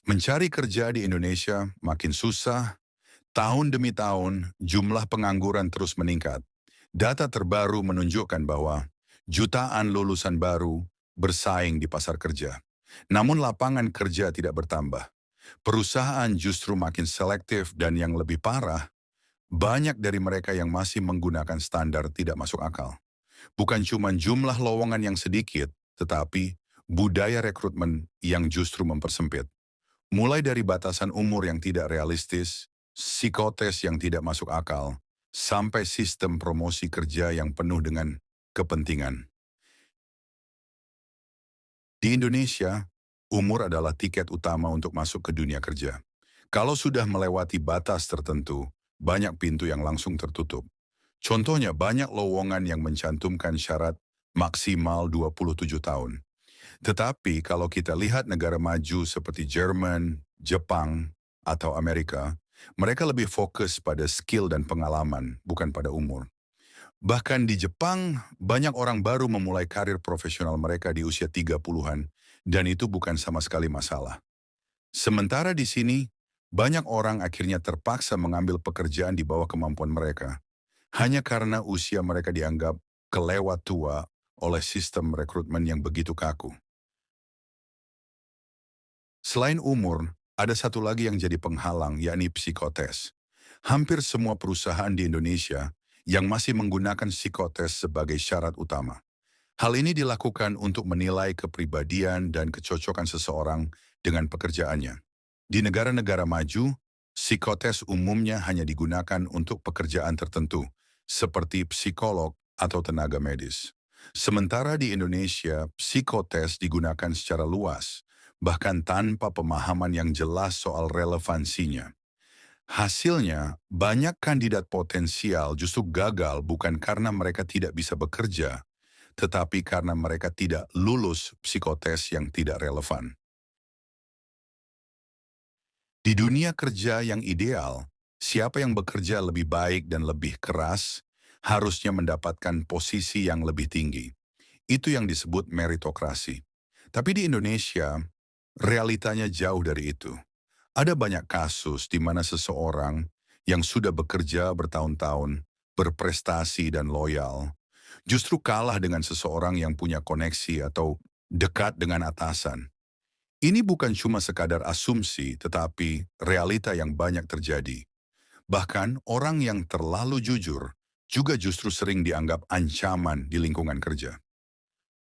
Mencari kerja di Indonesia makin susah, tahun demi tahun jumlah pengangguran terus meningkat. Data terbaru menunjukkan bahwa jutaan lulusan baru bersaing di pasar kerja. Namun lapangan kerja tidak bertambah. Perusahaan justru makin selektif dan yang lebih parah, banyak dari mereka yang masih menggunakan standar tidak masuk akal. Bukan cuma jumlah lowongan yang sedikit, tetapi budaya rekrutmen yang justru mempersempit. Mulai dari batasan umur yang tidak realistis, psikotes yang tidak masuk akal, sampai sistem promosi kerja yang penuh dengan kepentingan. Di Indonesia, umur adalah tiket utama untuk masuk ke dunia kerja. Kalau sudah melewati batas tertentu, banyak pintu yang langsung tertutup. Contohnya banyak lowongan yang mencantumkan syarat maksimal 27 tahun. Tetapi kalau kita lihat negara maju seperti Jerman, Jepang, atau Amerika, mereka lebih fokus pada skill dan pengalaman, bukan pada umur. Bahkan di Jepang, banyak orang baru memulai karir profesional mereka di usia 30-an, dan itu bukan sama sekali masalah. Sementara di sini, banyak orang akhirnya terpaksa mengambil pekerjaan di bawah kemampuan mereka, hanya karena usia mereka dianggap kelewat tua oleh sistem rekrutmen yang begitu kaku. Selain umur, ada satu lagi yang jadi penghalang, yakni psikotes. Hampir semua perusahaan di Indonesia yang masih menggunakan psikotes sebagai syarat utama. Hal ini dilakukan untuk menilai kepribadian dan kecocokan seseorang dengan pekerjaannya. Di negara-negara maju, psikotes umumnya hanya digunakan untuk pekerjaan tertentu, seperti psikolog atau tenaga medis. Sementara di Indonesia, psikotes digunakan secara luas, bahkan tanpa pemahaman yang jelas soal relevansinya. Hasilnya, banyak kandidat potensial justru gagal bukan karena mereka tidak bisa bekerja, tetapi karena mereka tidak lulus psikotes yang tidak relevan. Di dunia kerja yang ideal, siapa yang bekerja lebih baik dan lebih keras harusnya mendapatkan posisi yang lebih tinggi. Itu yang disebut meritokrasi. Tapi di Indonesia, realitanya jauh dari itu. Ada banyak kasus di mana seseorang yang sudah bekerja bertahun-tahun, berprestasi dan loyal, justru kalah dengan seseorang yang punya koneksi atau dekat dengan atasan. Ini bukan cuma sekadar asumsi, tetapi realita yang banyak terjadi. Bahkan orang yang terlalu jujur juga justru sering dianggap ancaman di lingkungan kerja.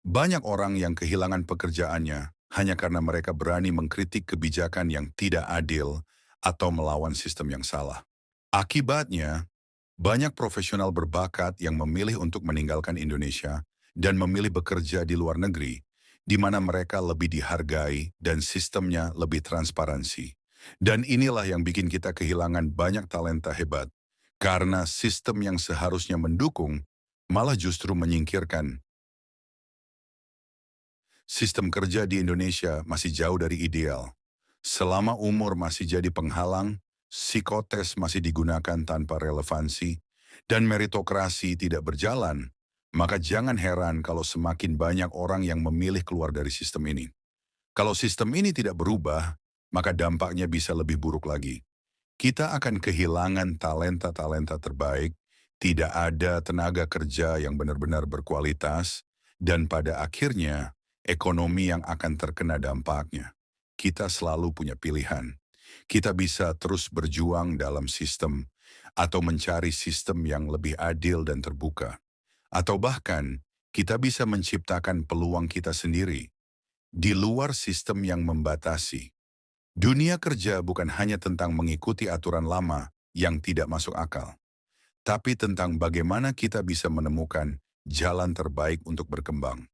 Banyak orang yang kehilangan pekerjaannya hanya karena mereka berani mengkritik kebijakan yang tidak adil atau melawan sistem yang salah. Akibatnya, banyak profesional berbakat yang memilih untuk meninggalkan Indonesia dan memilih bekerja di luar negeri, di mana mereka lebih dihargai dan sistemnya lebih transparansi. Dan inilah yang bikin kita kehilangan banyak talenta hebat, karena sistem yang seharusnya mendukung malah justru menyingkirkan. Sistem kerja di Indonesia masih jauh dari ideal. Selama umur masih jadi penghalang, psikotes masih digunakan tanpa relevansi, dan meritokrasi tidak berjalan, maka jangan heran kalau semakin banyak orang yang memilih keluar dari sistem ini. Kalau sistem ini tidak berubah, maka dampaknya bisa lebih buruk lagi. Kita akan kehilangan talenta-talenta terbaik, tidak ada tenaga kerja yang benar-benar berkualitas, dan pada akhirnya ekonomi yang akan terkena dampaknya. Kita selalu punya pilihan. Kita bisa terus berjuang dalam sistem, atau mencari sistem yang lebih adil dan terbuka. Atau bahkan, kita bisa menciptakan peluang kita sendiri, di luar sistem yang membatasi. Dunia kerja bukan hanya tentang mengikuti aturan lama yang tidak masuk akal, tapi tentang bagaimana kita bisa menemukan jalan terbaik untuk berkembang.